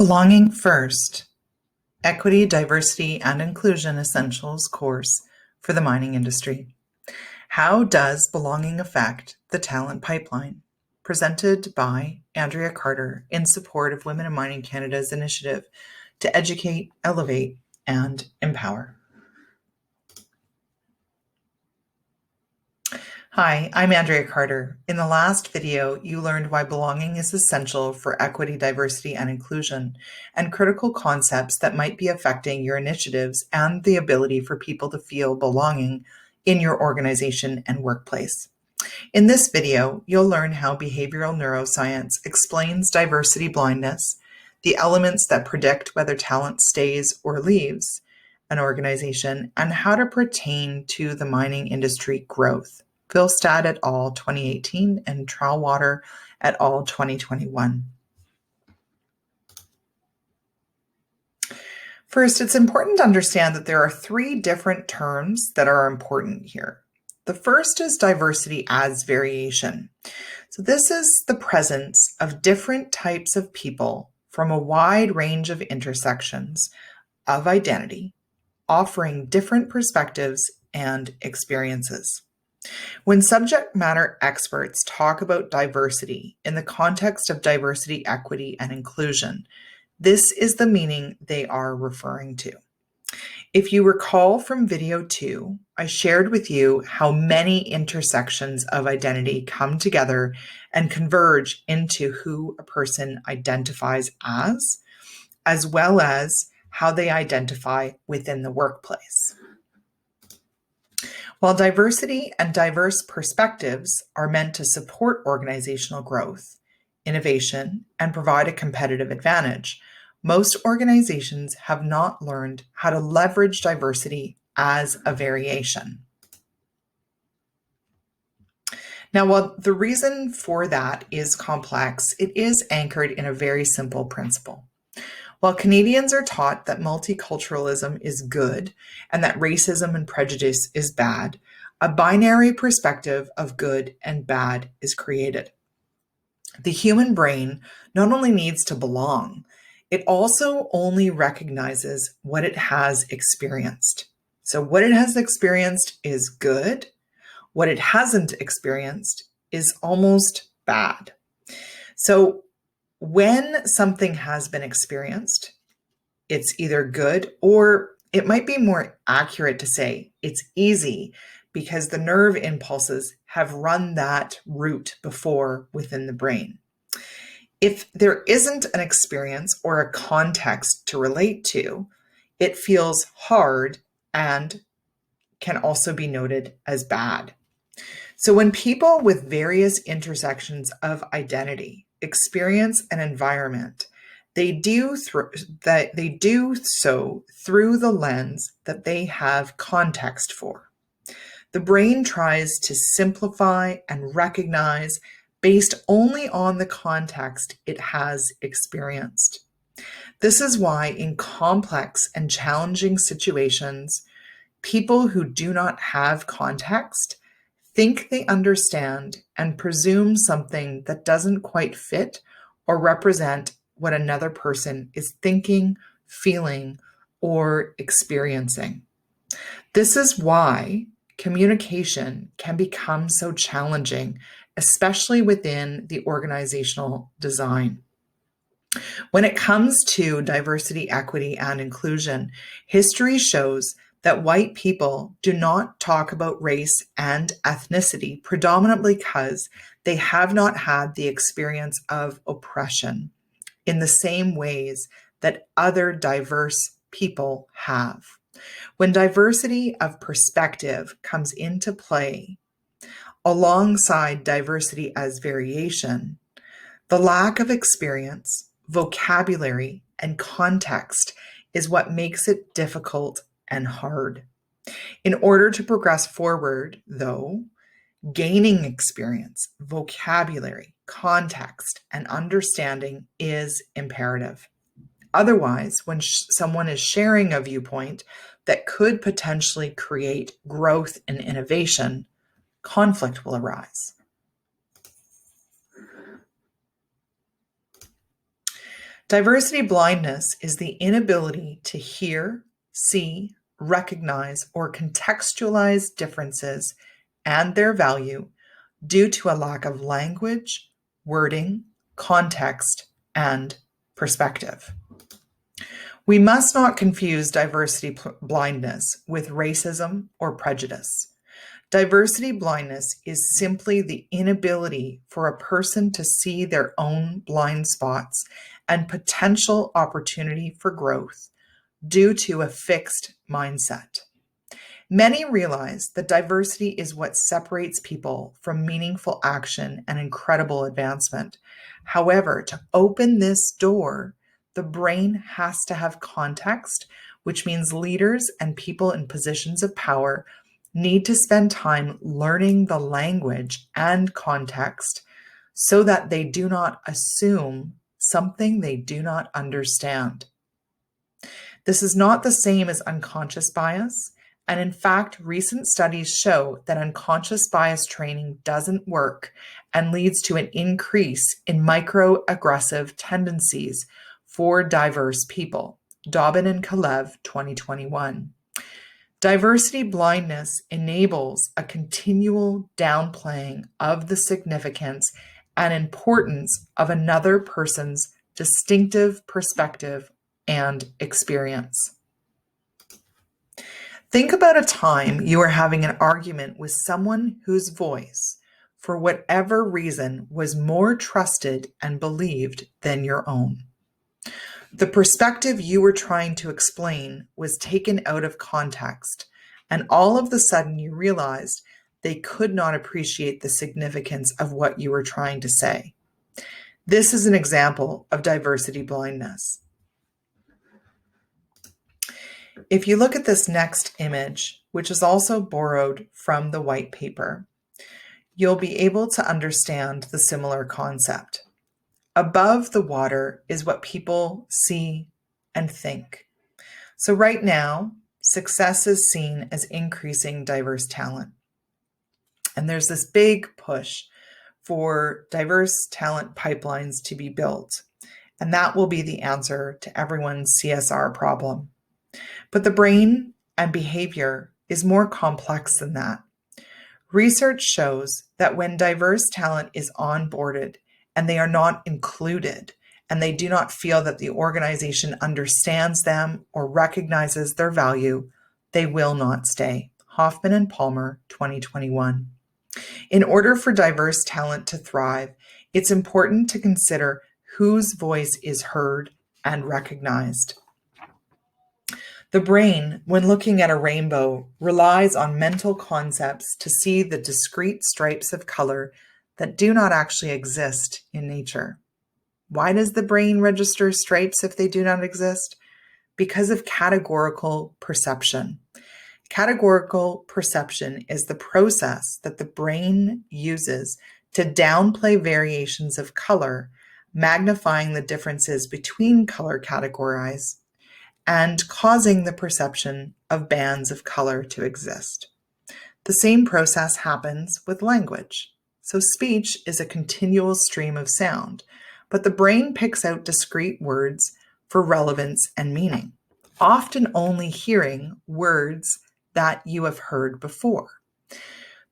Belonging First, Equity, Diversity, and Inclusion Essentials course for the mining industry. How does belonging affect the talent pipeline? Presented by Andrea Carter in support of Women in Mining Canada's initiative to educate, elevate, and empower. Hi, I'm Andrea Carter. In the last video, you learned why belonging is essential for equity, diversity, and inclusion, and critical concepts that might be affecting your initiatives and the ability for people to feel belonging in your organization and workplace. In this video, you'll learn how behavioral neuroscience explains diversity blindness, the elements that predict whether talent stays or leaves an organization, and how to pertain to the mining industry growth. Filstad et al. 2018 and Trawalter et al. 2021. First, it's important to understand that there are three different terms that are important here. The first is diversity as variation. So this is the presence of different types of people from a wide range of intersections of identity, offering different perspectives and experiences. When subject matter experts talk about diversity in the context of diversity, equity, and inclusion, this is the meaning they are referring to. If you recall from video 2, I shared with you how many intersections of identity come together and converge into who a person identifies as well as how they identify within the workplace. While diversity and diverse perspectives are meant to support organizational growth, innovation, and provide a competitive advantage, most organizations have not learned how to leverage diversity as a variation. Now, while the reason for that is complex, it is anchored in a very simple principle. While Canadians are taught that multiculturalism is good and that racism and prejudice is bad, a binary perspective of good and bad is created. The human brain not only needs to belong, it also only recognizes what it has experienced. So what it has experienced is good. What it hasn't experienced is almost bad. So when something has been experienced, it's either good, or it might be more accurate to say it's easy because the nerve impulses have run that route before within the brain. If there isn't an experience or a context to relate to, it feels hard and can also be noted as bad. So when people with various intersections of identity experience an environment, they do so through the lens that they have context for. The brain tries to simplify and recognize based only on the context it has experienced. This is why in complex and challenging situations, people who do not have context think they understand and presume something that doesn't quite fit or represent what another person is thinking, feeling, or experiencing. This is why communication can become so challenging, especially within the organizational design. When it comes to diversity, equity, and inclusion, history shows that white people do not talk about race and ethnicity predominantly because they have not had the experience of oppression in the same ways that other diverse people have. When diversity of perspective comes into play, alongside diversity as variation, the lack of experience, vocabulary, and context is what makes it difficult and hard. In order to progress forward, though, gaining experience, vocabulary, context, and understanding is imperative. Otherwise, when someone is sharing a viewpoint that could potentially create growth and innovation, conflict will arise. Diversity blindness is the inability to hear, see, recognize, or contextualize differences and their value due to a lack of language, wording, context, and perspective. We must not confuse diversity blindness with racism or prejudice. Diversity blindness is simply the inability for a person to see their own blind spots and potential opportunity for growth due to a fixed mindset. Many realize that diversity is what separates people from meaningful action and incredible advancement. However, to open this door, the brain has to have context, which means leaders and people in positions of power need to spend time learning the language and context so that they do not assume something they do not understand. This is not the same as unconscious bias, and in fact, recent studies show that unconscious bias training doesn't work and leads to an increase in microaggressive tendencies for diverse people. Dobbin and Kalev, 2021. Diversity blindness enables a continual downplaying of the significance and importance of another person's distinctive perspective and experience. Think about a time you are having an argument with someone whose voice, for whatever reason, was more trusted and believed than your own. The perspective you were trying to explain was taken out of context, and all of a sudden you realized they could not appreciate the significance of what you were trying to say. This is an example of diversity blindness. If you look at this next image, which is also borrowed from the white paper, you'll be able to understand the similar concept. Above the water is what people see and think. So right now, success is seen as increasing diverse talent. And there's this big push for diverse talent pipelines to be built. And that will be the answer to everyone's CSR problem. But the brain and behavior is more complex than that. Research shows that when diverse talent is onboarded and they are not included, and they do not feel that the organization understands them or recognizes their value, they will not stay. Hoffman and Palmer, 2021. In order for diverse talent to thrive, it's important to consider whose voice is heard and recognized. The brain, when looking at a rainbow, relies on mental concepts to see the discrete stripes of color that do not actually exist in nature. Why does the brain register stripes if they do not exist? Because of categorical perception. Categorical perception is the process that the brain uses to downplay variations of color, magnifying the differences between color categories and causing the perception of bands of color to exist. The same process happens with language. So speech is a continual stream of sound, but the brain picks out discrete words for relevance and meaning, often only hearing words that you have heard before.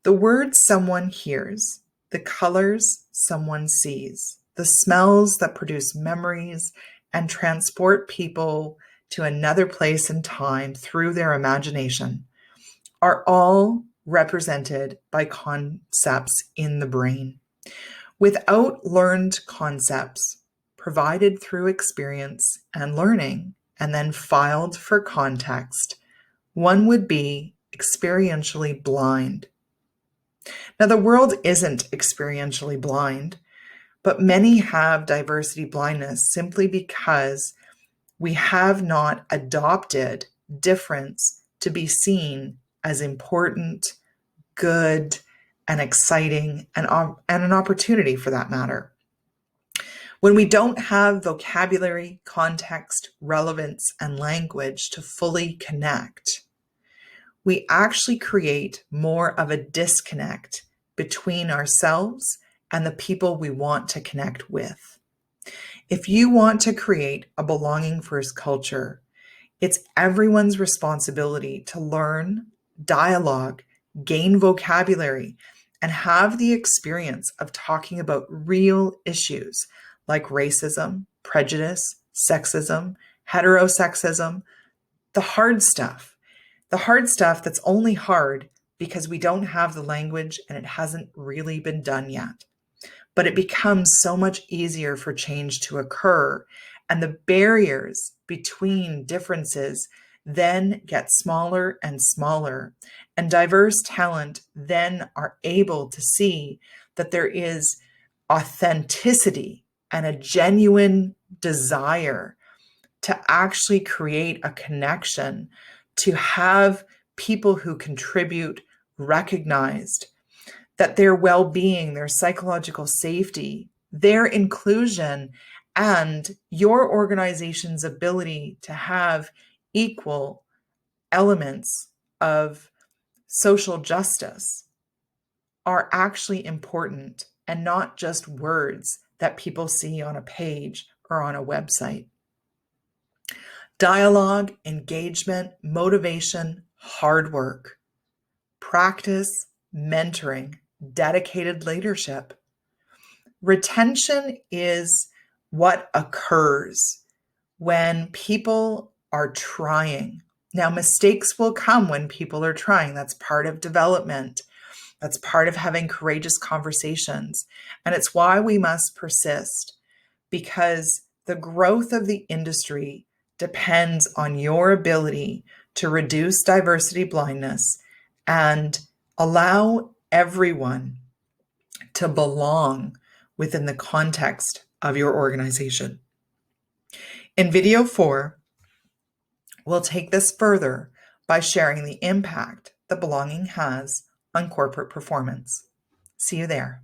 The words someone hears, the colors someone sees, the smells that produce memories and transport people to another place and time through their imagination are all represented by concepts in the brain. Without learned concepts provided through experience and learning, and then filed for context, one would be experientially blind. Now, the world isn't experientially blind, but many have diversity blindness simply because we have not adopted difference to be seen as important, good, and exciting, and an opportunity for that matter. When we don't have vocabulary, context, relevance, and language to fully connect, we actually create more of a disconnect between ourselves and the people we want to connect with. If you want to create a belonging first culture, it's everyone's responsibility to learn, dialogue, gain vocabulary, and have the experience of talking about real issues like racism, prejudice, sexism, heterosexism, the hard stuff. The hard stuff that's only hard because we don't have the language and it hasn't really been done yet. But it becomes so much easier for change to occur, and the barriers between differences then get smaller and smaller, and diverse talent then are able to see that there is authenticity and a genuine desire to actually create a connection, to have people who contribute recognized, that their well-being, their psychological safety, their inclusion, and your organization's ability to have equal elements of social justice are actually important and not just words that people see on a page or on a website. Dialogue, engagement, motivation, hard work, practice, mentoring, dedicated leadership. Retention is what occurs when people are trying. Now, mistakes will come when people are trying. That's part of development. That's part of having courageous conversations. And it's why we must persist, because the growth of the industry depends on your ability to reduce diversity blindness and allow everyone to belong within the context of your organization. In video 4, we'll take this further by sharing the impact that belonging has on corporate performance. See you there.